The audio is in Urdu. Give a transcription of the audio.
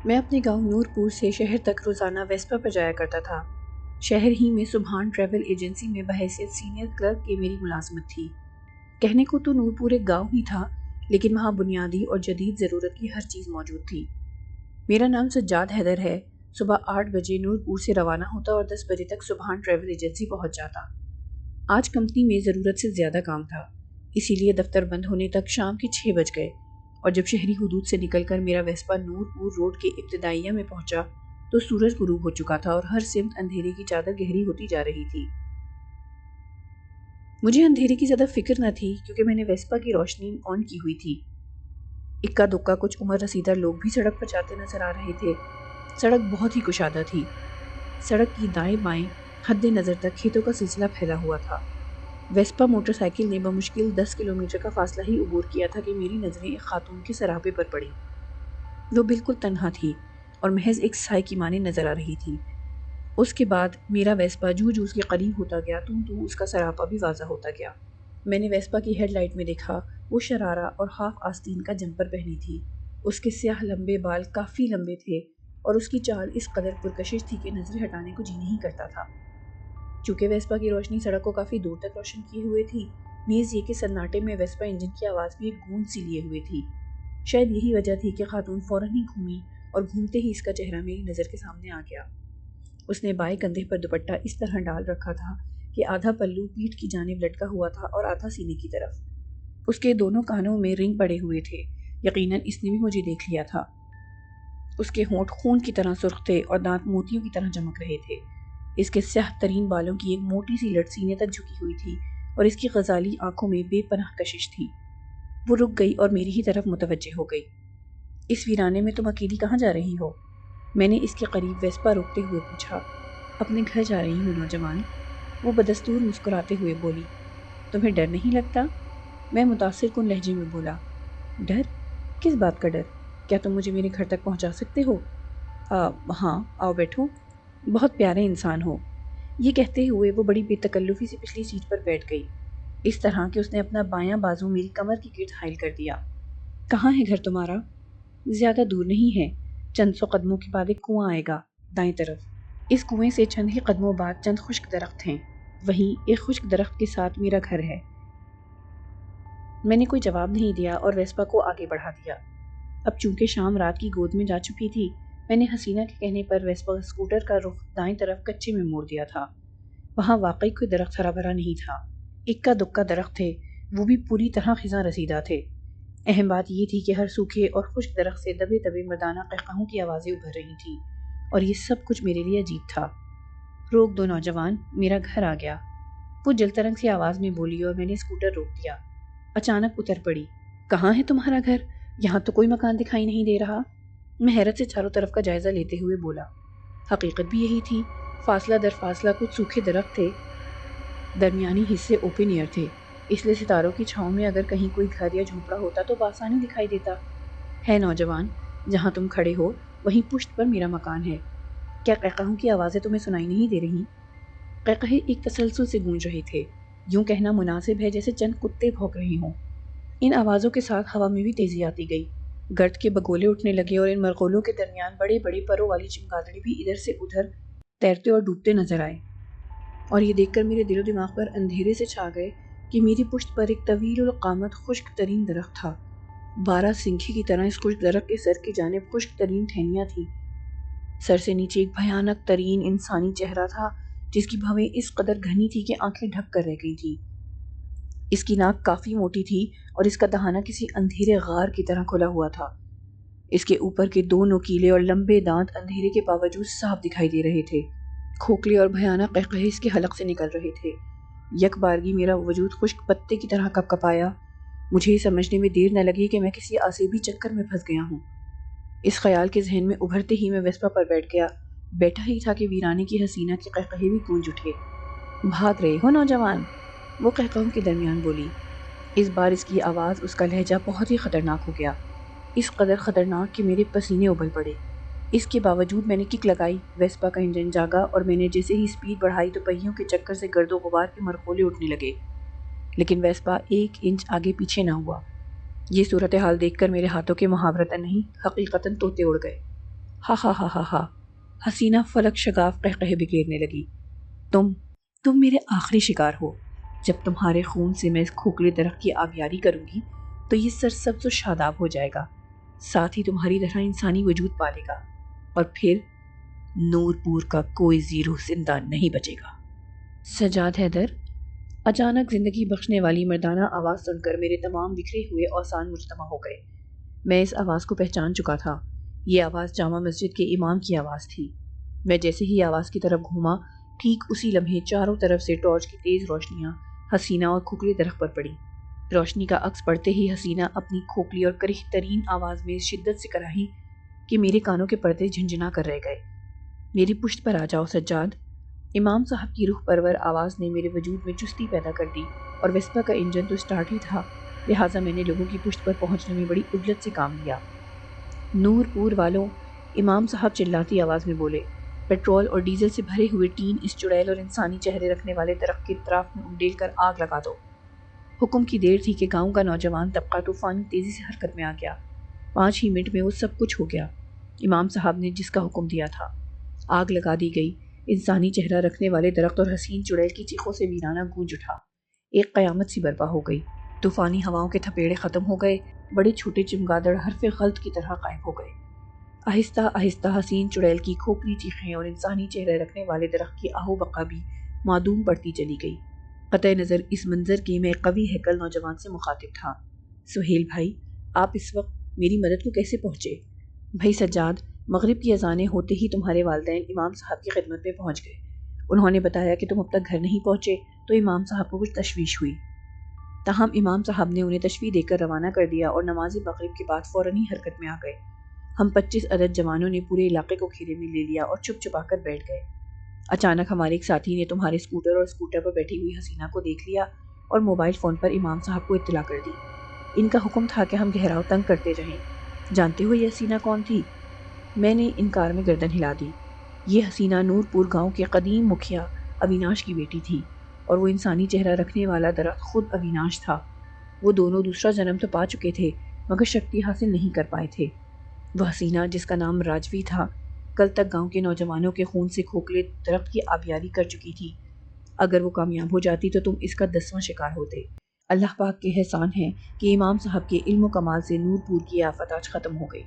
میں اپنے گاؤں نورپور سے شہر تک روزانہ ویسپا پر جایا کرتا تھا۔ شہر ہی میں سبحان ٹریول ایجنسی میں بحیثیت سینئر کلرک کی میری ملازمت تھی۔ کہنے کو تو نورپور ایک گاؤں ہی تھا، لیکن وہاں بنیادی اور جدید ضرورت کی ہر چیز موجود تھی۔ میرا نام سجاد حیدر ہے۔ صبح 8 بجے نورپور سے روانہ ہوتا اور 10 بجے تک سبحان ٹریول ایجنسی پہنچ جاتا۔ آج کمپنی میں ضرورت سے زیادہ کام تھا، اسی لیے دفتر بند ہونے تک شام کے 6 بج گئے، اور جب شہری حدود سے نکل کر میرا ویسپا نورپور روڈ کے ابتدائیہ میں پہنچا تو سورج غروب ہو چکا تھا اور ہر سمت اندھیرے کی چادر گہری ہوتی جا رہی تھی۔ مجھے اندھیرے کی زیادہ فکر نہ تھی، کیونکہ میں نے ویسپا کی روشنی آن کی ہوئی تھی۔ اکا دکا کچھ عمر رسیدہ لوگ بھی سڑک پر جاتے نظر آ رہے تھے۔ سڑک بہت ہی کشادہ تھی۔ سڑک کی دائیں بائیں حد نظر تک کھیتوں کا سلسلہ پھیلا ہوا تھا۔ ویسپا موٹر سائیکل نے بمشکل 10 کلومیٹر کا فاصلہ ہی عبور کیا تھا کہ میری نظریں ایک خاتون کے سراپے پر پڑی۔ وہ بالکل تنہا تھی اور محض ایک سائے کی مانے نظر آ رہی تھی۔ اس کے بعد میرا ویسپا جو اس کے قریب ہوتا گیا تو اس کا سراپا بھی واضح ہوتا گیا۔ میں نے ویسپا کی ہیڈ لائٹ میں دیکھا، وہ شرارہ اور ہاف آستین کا جمپر پہنی تھی۔ اس کے سیاہ لمبے بال کافی لمبے تھے اور اس کی چال اس قدر پرکشش تھی کہ نظر ہٹانے کو جی نہیں کرتا تھا۔ چونکہ ویسپا کی روشنی سڑک کو کافی دور تک روشن کیے ہوئے تھی، نیز یہ کہ سناٹے میں ویسپا انجن کی آواز بھی ایک گونج سی لیے ہوئے تھی۔ شاید یہی وجہ تھی کہ خاتون فوراً ہی گھومی اور گھومتے ہی اس کا چہرہ میری نظر کے سامنے آ گیا۔ اس نے بائیں کندھے پر دوپٹہ اس طرح ڈال رکھا تھا کہ آدھا پلو پیٹھ کی جانب لٹکا ہوا تھا اور آدھا سینے کی طرف۔ اس کے دونوں کانوں میں رنگ پڑے ہوئے تھے۔ یقیناً اس نے بھی مجھے دیکھ لیا تھا۔ اس کے ہونٹ خون کی طرح سرخ تھے اور دانت موتیوں کی طرح چمک رہے تھے۔ اس کے سیاہ ترین بالوں کی ایک موٹی سی لٹ سینے تک جھکی ہوئی تھی اور اس کی غزالی آنکھوں میں بے پناہ کشش تھی۔ وہ رک گئی اور میری ہی طرف متوجہ ہو گئی۔ اس ویرانے میں تم اکیلی کہاں جا رہی ہو؟ میں نے اس کے قریب ویسپا روکتے ہوئے پوچھا۔ اپنے گھر جا رہی ہوں نوجوان، وہ بدستور مسکراتے ہوئے بولی۔ تمہیں ڈر نہیں لگتا؟ میں متاثر کن لہجے میں بولا۔ ڈر؟ کس بات کا ڈر؟ کیا تم مجھے میرے گھر تک پہنچا سکتے ہو؟ ہاں، آؤ بیٹھو، بہت پیارے انسان ہو۔ یہ کہتے ہوئے وہ بڑی بے تکلفی سے پچھلی سیٹ پر بیٹھ گئی، اس طرح کہ اس نے اپنا بایاں بازو میری کمر کی گرد حائل کر دیا۔ کہاں ہے گھر تمہارا؟ زیادہ دور نہیں ہے، چند 100 قدموں کے بعد ایک کنواں آئے گا، دائیں طرف۔ اس کنویں سے چند ہی قدموں بعد چند خشک درخت ہیں، وہیں ایک خشک درخت کے ساتھ میرا گھر ہے۔ میں نے کوئی جواب نہیں دیا اور ویسپا کو آگے بڑھا دیا۔ اب چونکہ شام رات کی گود میں جا چکی تھی، میں نے حسینہ کے کہنے پر ویسپا اسکوٹر کا رخ دائیں طرف کچے میں موڑ دیا تھا۔ وہاں واقعی کوئی درخت ہرا بھرا نہیں تھا، اکا دکا درخت تھے، وہ بھی پوری طرح خزاں رسیدہ تھے۔ اہم بات یہ تھی کہ ہر سوکھے اور خشک درخت سے دبے دبے مردانہ قہقہوں کی آوازیں ابھر رہی تھیں، اور یہ سب کچھ میرے لیے عجیب تھا۔ روک دو نوجوان، میرا گھر آ گیا، وہ جل ترنگ سی آواز میں بولی اور میں نے اسکوٹر روک دیا۔ اچانک اتر پڑی۔ کہاں ہے تمہارا گھر؟ یہاں تو کوئی مکان دکھائی نہیں دے رہا۔ میں حیرت سے چاروں طرف کا جائزہ لیتے ہوئے بولا۔ حقیقت بھی یہی تھی، فاصلہ در فاصلہ کچھ سوکھے درخت تھے، درمیانی حصے اوپن ایئر تھے، اس لیے ستاروں کی چھاؤں میں اگر کہیں کوئی گھر یا جھونپڑا ہوتا تو بآسانی دکھائی دیتا۔ ہے نوجوان، جہاں تم کھڑے ہو وہیں پشت پر میرا مکان ہے۔ کیا قہقہوں کی آوازیں تمہیں سنائی نہیں دے رہی؟ قہقہے ایک تسلسل سے گونج رہے تھے، یوں کہنا مناسب ہے جیسے چند کتے بھونک رہے ہوں۔ ان آوازوں کے ساتھ ہوا میں بھی تیزی آتی گئی، گرد کے بگولے اٹھنے لگے اور ان مرغولوں کے درمیان بڑے بڑے پروں والی چمگادڑی بھی ادھر سے ادھر تیرتے اور ڈوبتے نظر آئے، اور یہ دیکھ کر میرے دل و دماغ پر اندھیرے سے چھا گئے کہ میری پشت پر ایک طویل القامت خشک ترین درخت تھا۔ 12 سنگھی کی طرح اس خشک درخت کے سر کی جانب خشک ترین ٹہنیاں تھیں۔ سر سے نیچے ایک بھیانک ترین انسانی چہرہ تھا، جس کی بھویں اس قدر گھنی تھی کہ آنکھیں ڈھک کر رہ گئی تھیں۔ اس کی ناک کافی موٹی تھی اور اس کا دہانہ کسی اندھیرے غار کی طرح کھلا ہوا تھا۔ اس کے اوپر کے 2 نوکیلے اور لمبے دانت اندھیرے کے باوجود صاف دکھائی دے رہے تھے۔ کھوکھلے اور بھیانک قہقہے اس کے حلق سے نکل رہے تھے۔ یک بارگی میرا وجود خشک پتے کی طرح کپ کپایا۔ مجھے یہ سمجھنے میں دیر نہ لگی کہ میں کسی عصبی چکر میں پھنس گیا ہوں۔ اس خیال کے ذہن میں ابھرتے ہی میں ویسپا پر بیٹھ گیا۔ بیٹھا ہی تھا کہ ویرانے کی حسینہ کے قہقہے بھی گونج اٹھے۔ بھاگ رہے ہو نوجوان؟ وہ قہقہوں کے درمیان بولی۔ اس بار اس کی آواز، اس کا لہجہ بہت ہی خطرناک ہو گیا، اس قدر خطرناک کہ میرے پسینے ابل پڑے۔ اس کے باوجود میں نے کک لگائی، ویسپا کا انجن جاگا اور میں نے جیسے ہی سپیڈ بڑھائی تو پہیوں کے چکر سے گرد و غبار کے مرغولے اٹھنے لگے، لیکن ویسپا 1 انچ آگے پیچھے نہ ہوا۔ یہ صورتحال دیکھ کر میرے ہاتھوں کے محاورتاً نہیں حقیقتاً طوطے اڑ گئے۔ ہا ہا ہا ہا ہا۔ حسینہ فلک شگاف قہقہے بکیرنے لگی۔ تم تم میرے آخری شکار ہو۔ جب تمہارے خون سے میں اس کھوکھلے درخت کی آبیاری کروں گی تو یہ سرسبز و شاداب ہو جائے گا، ساتھ ہی تمہاری طرح انسانی وجود پالے گا، اور پھر نور پور کا کوئی زیرو زندہ نہیں بچے گا۔ سجاد حیدر۔ اچانک زندگی بخشنے والی مردانہ آواز سن کر میرے تمام بکھرے ہوئے اوسان مجتمع ہو گئے۔ میں اس آواز کو پہچان چکا تھا۔ یہ آواز جامع مسجد کے امام کی آواز تھی۔ میں جیسے ہی آواز کی طرف گھوما، ٹھیک اسی لمحے چاروں طرف سے ٹارچ کی تیز روشنیاں حسینہ اور کھوکھلے درخت پر پڑی۔ روشنی کا عکس پڑتے ہی حسینہ اپنی کھوکھلی اور کریہ ترین آواز میں شدت سے کراہی کہ میرے کانوں کے پردے جھنجھنا کر رہ گئے۔ میری پشت پر آ جاؤ سجاد۔ امام صاحب کی روح پرور آواز نے میرے وجود میں چستی پیدا کر دی، اور ویسپا کا انجن تو سٹارٹ ہی تھا، لہٰذا میں نے لوگوں کی پشت پر پہنچنے میں بڑی عجلت سے کام لیا۔ نور پور والوں، امام صاحب چلاتی آواز میں بولے، پیٹرول اور ڈیزل سے بھرے ہوئے ٹین اس چڑیل اور انسانی چہرے رکھنے والے درخت کے اطراف میں انڈیل کر آگ لگا دو۔ حکم کی دیر تھی کہ گاؤں کا نوجوان طبقہ طوفانی تیزی سے حرکت میں آ گیا۔ 5 ہی منٹ میں وہ سب کچھ ہو گیا، امام صاحب نے جس کا حکم دیا تھا۔ آگ لگا دی گئی۔ انسانی چہرہ رکھنے والے درخت اور حسین چڑیل کی چیخوں سے ویرانہ گونج اٹھا۔ ایک قیامت سی برپا ہو گئی۔ طوفانی ہواؤں کے تھپیڑے ختم ہو گئے، بڑے چھوٹے چمگادڑ حرف غلط کی طرح غائب ہو گئے۔ آہستہ آہستہ حسین چڑیل کی کھوکھلی چیخیں اور انسانی چہرے رکھنے والے درخت کی آہو بقا بھی معدوم پڑتی چلی گئی۔ قطع نظر اس منظر کے میں ایک قوی ہیکل نوجوان سے مخاطب تھا۔ سہیل بھائی، آپ اس وقت میری مدد کو کیسے پہنچے؟ بھائی سجاد، مغرب کی اذانیں ہوتے ہی تمہارے والدین امام صاحب کی خدمت میں پہنچ گئے۔ انہوں نے بتایا کہ تم اب تک گھر نہیں پہنچے تو امام صاحب کو کچھ تشویش ہوئی، تاہم امام صاحب نے انہیں تشویش دے کر روانہ کر دیا اور نماز مغرب کے بعد فوراً ہی حرکت میں آ گئے۔ ہم 25 عدد جوانوں نے پورے علاقے کو گھیرے میں لے لیا اور چھپ چھپا کر بیٹھ گئے۔ اچانک ہمارے ایک ساتھی نے تمہارے اسکوٹر اور اسکوٹر پر بیٹھی ہوئی حسینہ کو دیکھ لیا اور موبائل فون پر امام صاحب کو اطلاع کر دی۔ ان کا حکم تھا کہ ہم گھیراؤ تنگ کرتے رہیں۔ جانتے ہو یہ حسینہ کون تھی؟ میں نے انکار میں گردن ہلا دی۔ یہ حسینہ نور پور گاؤں کے قدیم مکھیا اویناش کی بیٹی تھی، اور وہ انسانی چہرہ رکھنے والا درخت خود اویناش تھا۔ وہ دونوں دوسرا جنم تو پا چکے تھے مگر شکتی حاصل نہیں کر پائے تھے۔ وہ حسینہ جس کا نام راجوی تھا، کل تک گاؤں کے نوجوانوں کے خون سے کھوکھلے درخت کی آبیاری کر چکی تھی۔ اگر وہ کامیاب ہو جاتی تو تم اس کا 10واں شکار ہوتے۔ اللہ پاک کے احسان ہے کہ امام صاحب کے علم و کمال سے نور پور کی آفت آج ختم ہو گئی۔